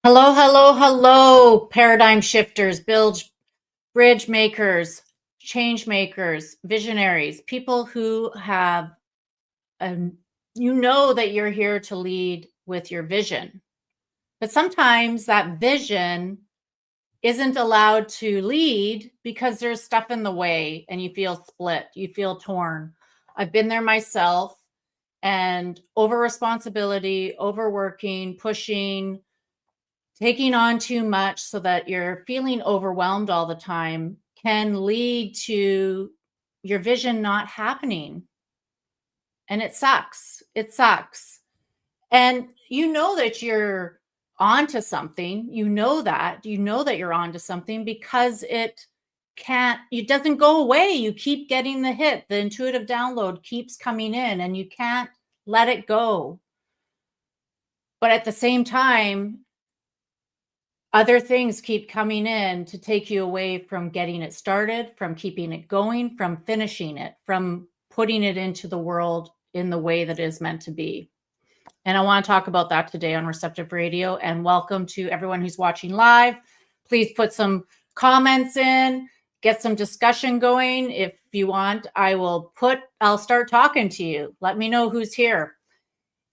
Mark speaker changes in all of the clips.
Speaker 1: Hello, hello, hello, paradigm shifters, bridge makers, change makers, visionaries, people who have, um, that you're here to lead with your vision. But sometimes that vision isn't allowed to lead because there's stuff in the way and you feel split, you feel torn. I've been there myself, and over responsibility, overworking, pushing, taking on too much so that you're feeling overwhelmed all the time can lead to your vision not happening. And it sucks. It sucks. And you know that you're onto something. You know that you're onto something because it doesn't go away. You keep getting the hit. The intuitive download keeps coming in and you can't let it go. But at the same time, other things keep coming in to take you away from getting it started, from keeping it going, from finishing it, from putting it into the world in the way that it is meant to be. And I want to talk about that today on Receptive Radio. And welcome to everyone who's watching live. Please put some comments in, get some discussion going. If you want, I'll start talking to you. Let me know who's here.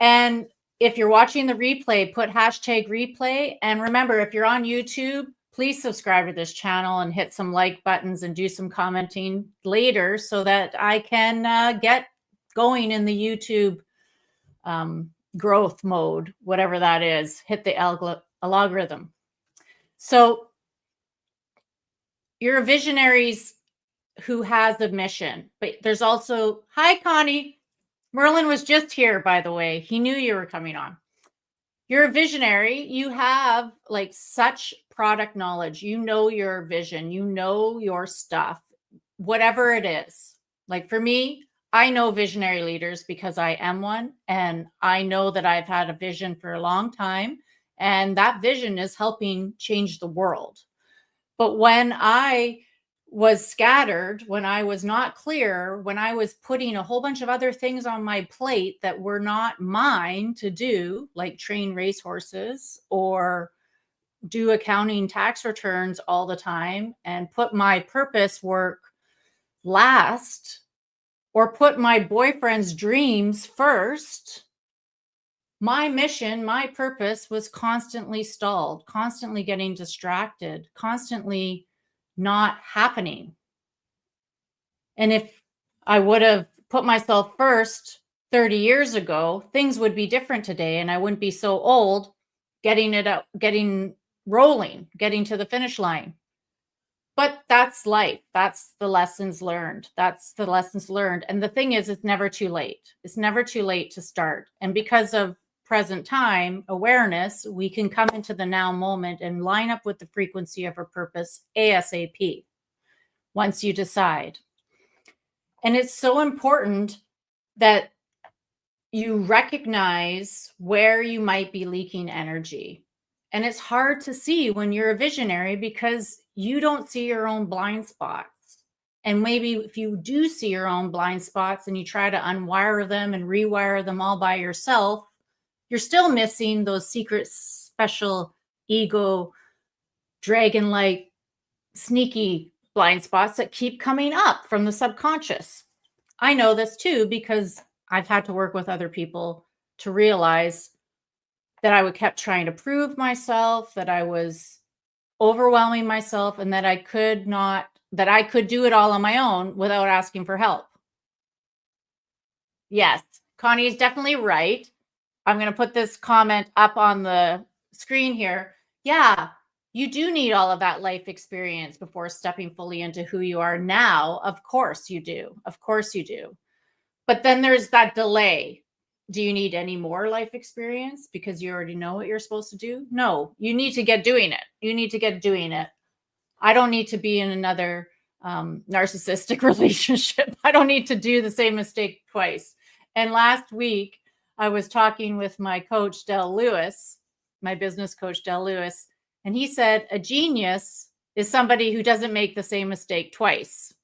Speaker 1: And if you're watching the replay, put hashtag replay. And remember, if you're on YouTube, please subscribe to this channel and hit some like buttons and do some commenting later so that I can get going in the YouTube growth mode, whatever that is. Hit the algorithm. So you're visionaries who has a mission, but there's also, hi, Connie. Merlin was just here, by the way. He knew you were coming on. You're a visionary. You have like such product knowledge. You know your vision. You know your stuff, whatever it is. Like for me, I know visionary leaders because I am one. And I know that I've had a vision for a long time. And that vision is helping change the world. But when I was scattered, when I was not clear, when I was putting a whole bunch of other things on my plate that were not mine to do, like train racehorses or do accounting tax returns all the time and put my purpose work last, or put my boyfriend's dreams first, my mission, my purpose was constantly stalled, constantly getting distracted, constantly not happening. And if I would have put myself first 30 years ago, things would be different today. And I wouldn't be so old getting rolling, getting to the finish line. But that's life. That's the lessons learned. And the thing is, it's never too late. It's never too late to start. And because of present time awareness, we can come into the now moment and line up with the frequency of our purpose ASAP once you decide. And it's so important that you recognize where you might be leaking energy. And it's hard to see when you're a visionary because you don't see your own blind spots. And maybe if you do see your own blind spots and you try to unwire them and rewire them all by yourself, you're still missing those secret, special ego, dragon-like, sneaky blind spots that keep coming up from the subconscious. I know this too because I've had to work with other people to realize that I kept trying to prove myself, that I was overwhelming myself, and that I could do it all on my own without asking for help. Yes, Connie is definitely right. I'm going to put this comment up on the screen here. Yeah, you do need all of that life experience before stepping fully into who you are now. Of course you do. Of course you do. But then there's that delay. Do you need any more life experience because you already know what you're supposed to do? No, you need to get doing it. You need to get doing it. I don't need to be in another narcissistic relationship. I don't need to do the same mistake twice. And last week, I was talking with my coach, Del Lewis, my business coach, Del Lewis, and he said a genius is somebody who doesn't make the same mistake twice.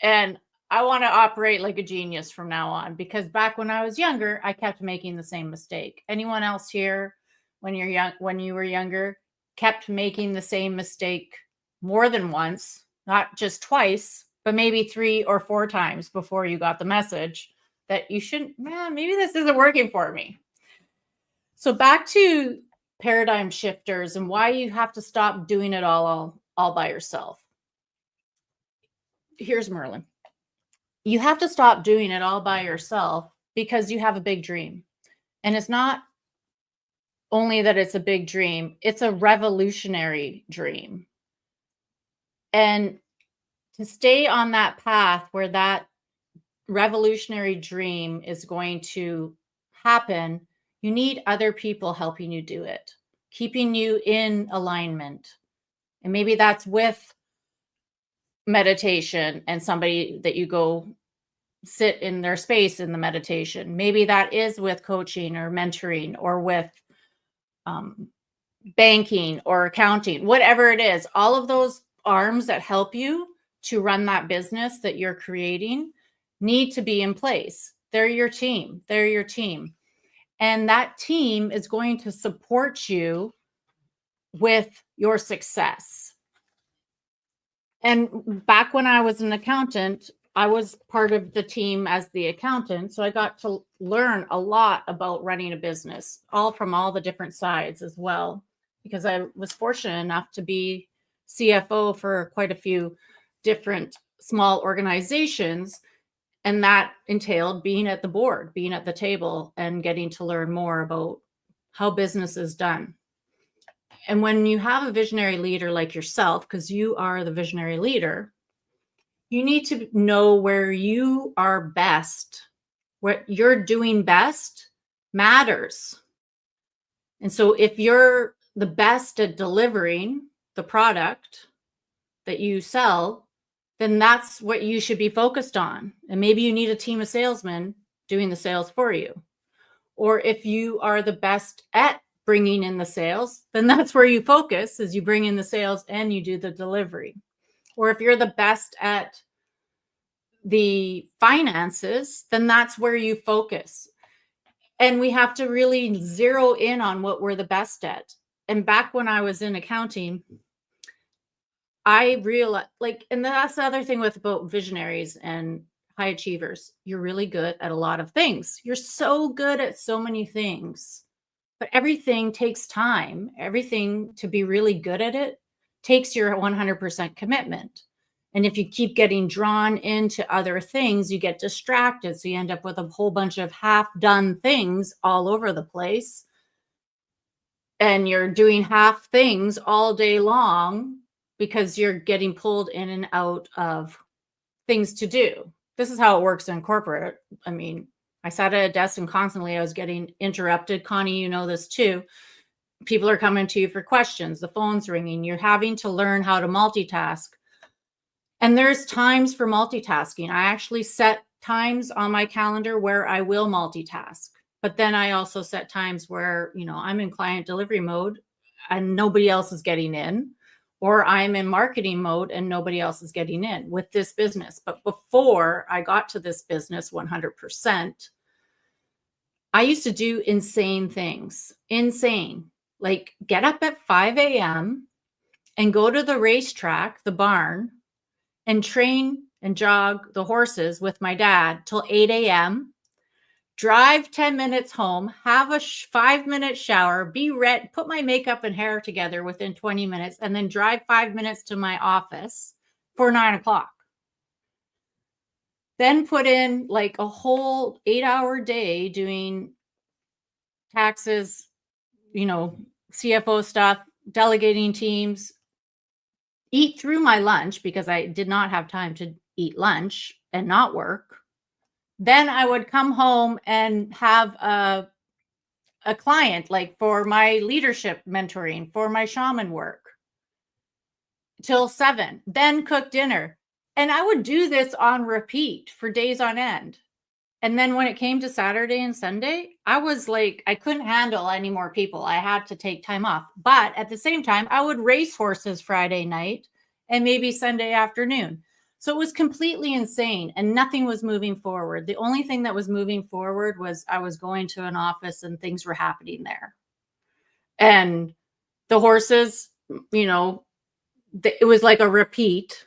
Speaker 1: And I want to operate like a genius from now on, because back when I was younger, I kept making the same mistake. Anyone else here when you were younger, kept making the same mistake more than once, not just twice, but maybe 3 or 4 times before you got the message that you shouldn't, maybe this isn't working for me. So back to paradigm shifters and why you have to stop doing it all by yourself. Here's Merlin. You have to stop doing it all by yourself because you have a big dream. And it's not only that it's a big dream, it's a revolutionary dream. And to stay on that path where that revolutionary dream is going to happen, you need other people helping you do it, keeping you in alignment. And maybe that's with meditation and somebody that you go sit in their space in the meditation. Maybe that is with coaching or mentoring or with banking or accounting, whatever it is. All of those arms that help you to run that business that you're creating need to be in place. They're your team. They're your team. And that team is going to support you with your success. And back when I was an accountant, I was part of the team as the accountant. So I got to learn a lot about running a business, all from all the different sides as well, because I was fortunate enough to be CFO for quite a few different small organizations. And that entailed being at the board, being at the table, and getting to learn more about how business is done. And when you have a visionary leader like yourself, because you are the visionary leader, you need to know where you are best. What you're doing best matters. And so if you're the best at delivering the product that you sell, then that's what you should be focused on. And maybe you need a team of salesmen doing the sales for you. Or if you are the best at bringing in the sales, then that's where you focus, is you bring in the sales and you do the delivery. Or if you're the best at the finances, then that's where you focus. And we have to really zero in on what we're the best at. And back when I was in accounting, I realized, and that's the other thing with about visionaries and high achievers. You're really good at a lot of things. You're so good at so many things, but everything takes time. Everything, to be really good at it, takes your 100% commitment. And if you keep getting drawn into other things, you get distracted. So you end up with a whole bunch of half-done things all over the place. And you're doing half things all day long because you're getting pulled in and out of things to do. This is how it works in corporate. I mean, I sat at a desk and constantly I was getting interrupted. Connie, you know this too. People are coming to you for questions. The phone's ringing. You're having to learn how to multitask. And there's times for multitasking. I actually set times on my calendar where I will multitask. But then I also set times where, I'm in client delivery mode and nobody else is getting in, or I'm in marketing mode and nobody else is getting in with this business. But before I got to this business 100%, I used to do insane things, like get up at 5 a.m. and go to the racetrack, the barn, and train and jog the horses with my dad till 8 a.m., drive 10 minutes home, have a 5-minute shower, be ready, put my makeup and hair together within 20 minutes, and then drive 5 minutes to my office for 9 o'clock. Then put in like a whole 8-hour day doing taxes, CFO stuff, delegating teams, eat through my lunch because I did not have time to eat lunch and not work. Then I would come home and have a client, like for my leadership mentoring, for my shaman work till 7, then cook dinner. And I would do this on repeat for days on end. And then when it came to Saturday and Sunday, I was like, I couldn't handle any more people. I had to take time off. But at the same time, I would race horses Friday night and maybe Sunday afternoon. So it was completely insane and nothing was moving forward. The only thing that was moving forward was I was going to an office and things were happening there. And the horses, you know, it was like a repeat,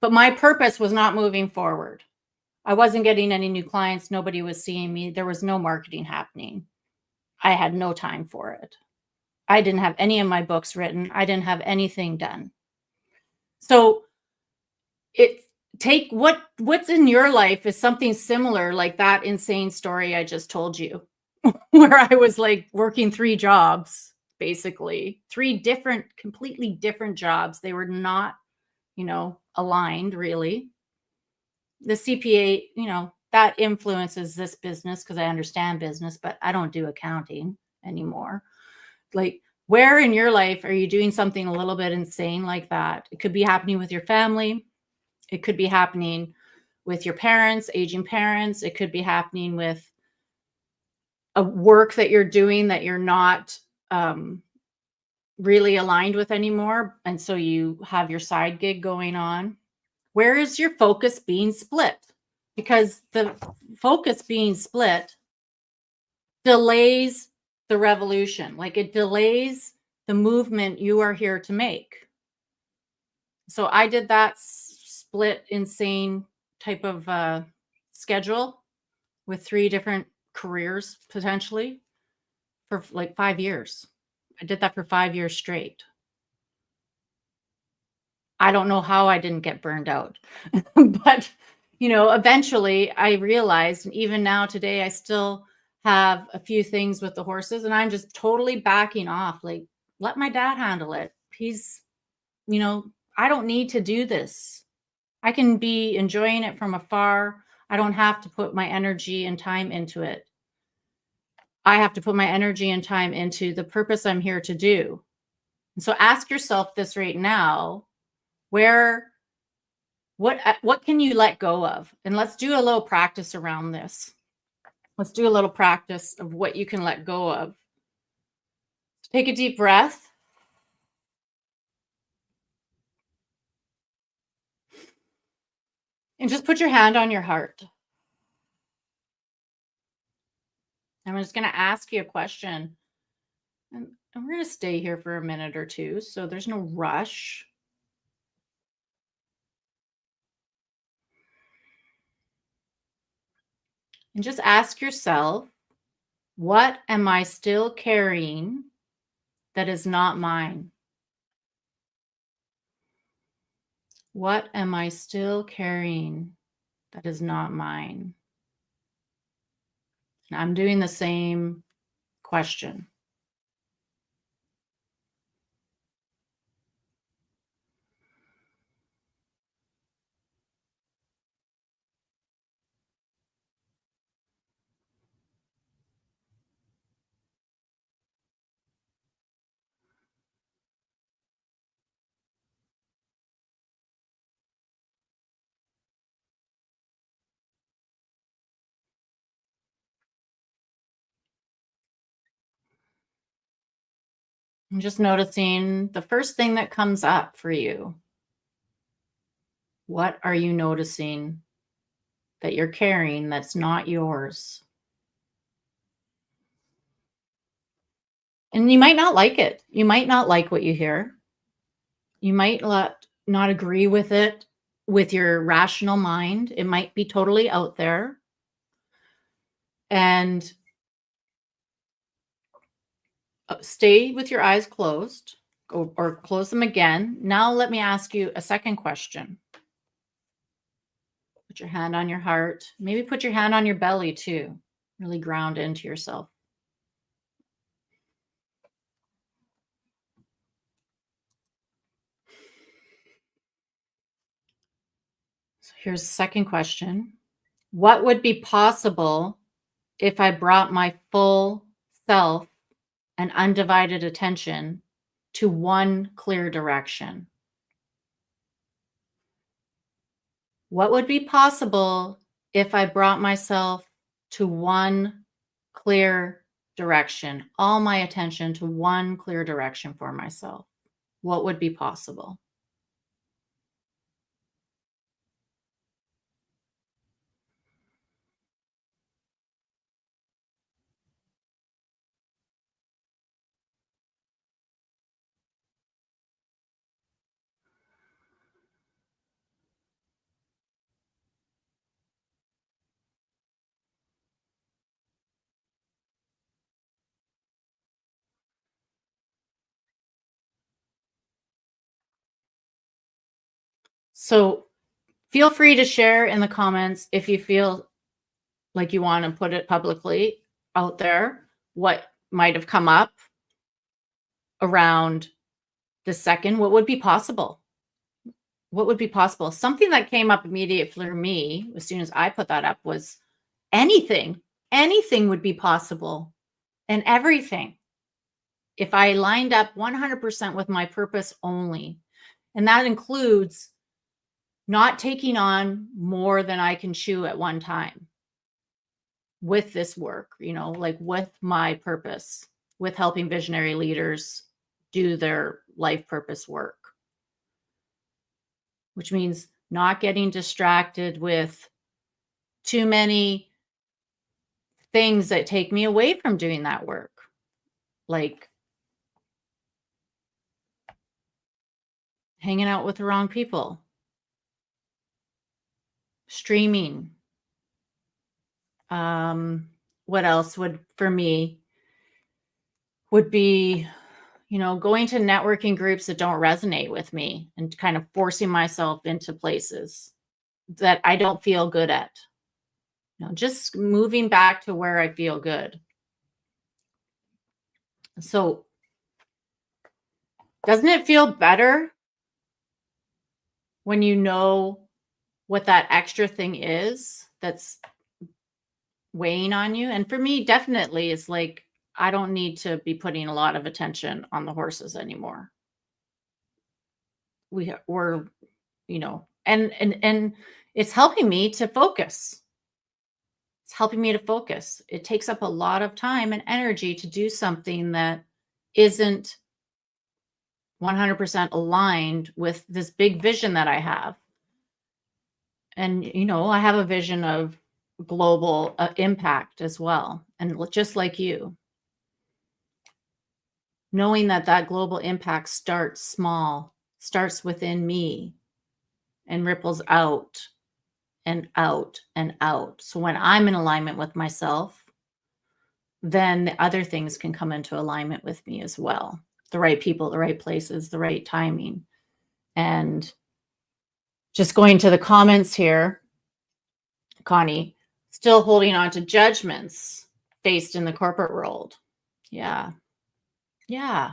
Speaker 1: but my purpose was not moving forward. I wasn't getting any new clients. Nobody was seeing me. There was no marketing happening. I had no time for it. I didn't have any of my books written. I didn't have anything done. So it's take what's in your life is something similar like that insane story I just told you, where I was like working 3 jobs, basically 3 different, completely different jobs. They were not, aligned really. The CPA, that influences this business because I understand business, but I don't do accounting anymore. Like, where in your life are you doing something a little bit insane like that? It could be happening with your family. It could be happening with your parents, aging parents. It could be happening with a work that you're doing that you're not really aligned with anymore. And so you have your side gig going on. Where is your focus being split? Because the focus being split delays the revolution. Like, it delays the movement you are here to make. So I did that split insane type of schedule with 3 different careers potentially for like 5 years. I did that for 5 years straight. I don't know how I didn't get burned out. But, eventually I realized, and even now today, I still have a few things with the horses and I'm just totally backing off. Like, let my dad handle it. He's, I don't need to do this. I can be enjoying it from afar. I don't have to put my energy and time into it. I have to put my energy and time into the purpose I'm here to do. And so ask yourself this right now, what can you let go of? And let's do a little practice around this. Let's do a little practice of what you can let go of. Take a deep breath. And just put your hand on your heart. I'm just going to ask you a question. And we're going to stay here for a minute or two, so there's no rush. And just ask yourself, what am I still carrying that is not mine? What am I still carrying that is not mine? And I'm doing the same question. I'm just noticing the first thing that comes up for you. What are you noticing that you're carrying that's not yours? And you might not like it. You might not like what you hear. You might not agree with it with your rational mind. It might be totally out there. And stay with your eyes closed or close them again. Now let me ask you a second question. Put your hand on your heart. Maybe put your hand on your belly too. Really ground into yourself. So here's the second question. What would be possible if I brought my full self and undivided attention to one clear direction? What would be possible if I brought myself to one clear direction, all my attention to one clear direction for myself? What would be possible? So feel free to share in the comments if you feel like you want to put it publicly out there, what might have come up around the second. What would be possible? What would be possible? Something that came up immediately for me as soon as I put that up was anything. Anything would be possible, and everything, if I lined up 100% with my purpose only. And that includes not taking on more than I can chew at one time with this work, like with my purpose, with helping visionary leaders do their life purpose work, which means not getting distracted with too many things that take me away from doing that work, like hanging out with the wrong people, streaming. What else would be, going to networking groups that don't resonate with me and kind of forcing myself into places that I don't feel good at. Just moving back to where I feel good. So doesn't it feel better when you know what that extra thing is that's weighing on you? And for me, definitely, it's like, I don't need to be putting a lot of attention on the horses anymore. We're, and it's helping me to focus. It's helping me to focus. It takes up a lot of time and energy to do something that isn't 100% aligned with this big vision that I have. And, I have a vision of global impact as well. And just like you, knowing that global impact starts small, starts within me and ripples out and out and out. So when I'm in alignment with myself, then the other things can come into alignment with me as well. The right people, the right places, the right timing. And just going to the comments here, Connie, still holding on to judgments faced in the corporate world. Yeah. Yeah.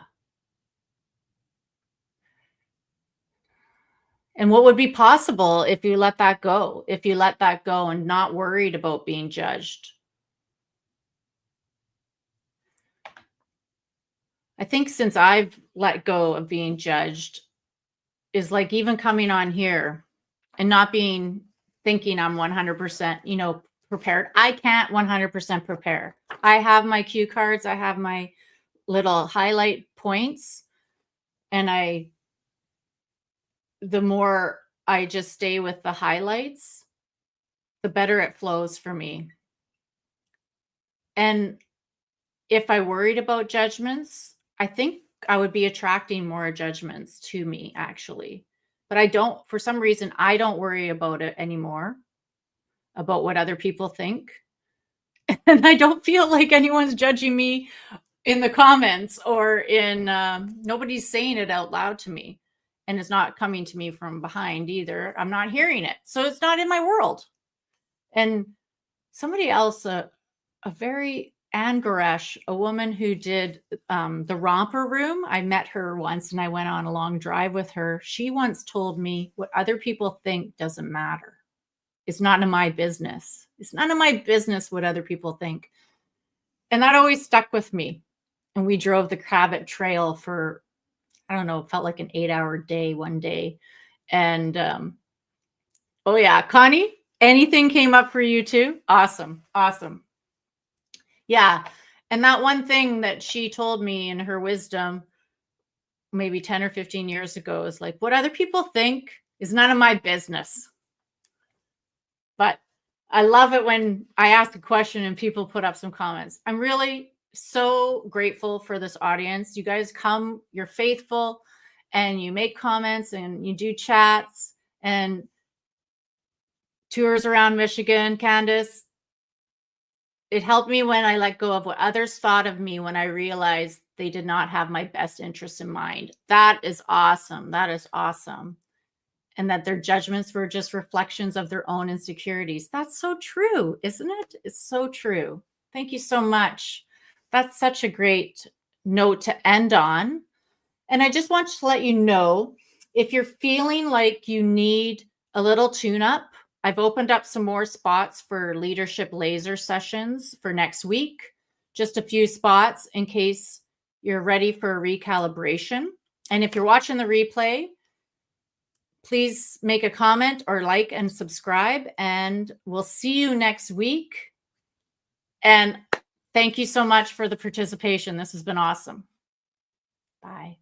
Speaker 1: And what would be possible if you let that go? If you let that go and not worried about being judged? I think since I've let go of being judged is like even coming on here and not thinking I'm 100%, prepared. I can't 100% prepare. I have my cue cards. I have my little highlight points. And the more I just stay with the highlights, the better it flows for me. And if I worried about judgments, I think I would be attracting more judgments to me, actually. But for some reason, I don't worry about it anymore, about what other people think. And I don't feel like anyone's judging me in the comments or nobody's saying it out loud to me. And it's not coming to me from behind either. I'm not hearing it. So it's not in my world. And somebody else, a very Anne Goresh, a woman who did the Romper Room. I met her once and I went on a long drive with her. She once told me, what other people think doesn't matter. It's not in my business. It's none of my business what other people think. And that always stuck with me. And we drove the Cabot Trail for, I don't know, it felt like an 8-hour day one day. And oh yeah, Connie, anything came up for you too? Awesome. Awesome. Yeah. And that one thing that she told me in her wisdom, maybe 10 or 15 years ago, is like, what other people think is none of my business. But I love it when I ask a question and people put up some comments. I'm really so grateful for this audience. You guys come, you're faithful, and you make comments and you do chats and tours around Michigan, Candace. It helped me when I let go of what others thought of me when I realized they did not have my best interests in mind. That is awesome. That is awesome. and that their judgments were just reflections of their own insecurities. That's so true, isn't it? It's so true. Thank you so much. That's such a great note to end on. And I just want to let you know, if you're feeling like you need a little tune-up, I've opened up some more spots for leadership laser sessions for next week. Just a few spots in case you're ready for a recalibration. And if you're watching the replay, please make a comment or like and subscribe, and we'll see you next week. And thank you so much for the participation. This has been awesome. Bye.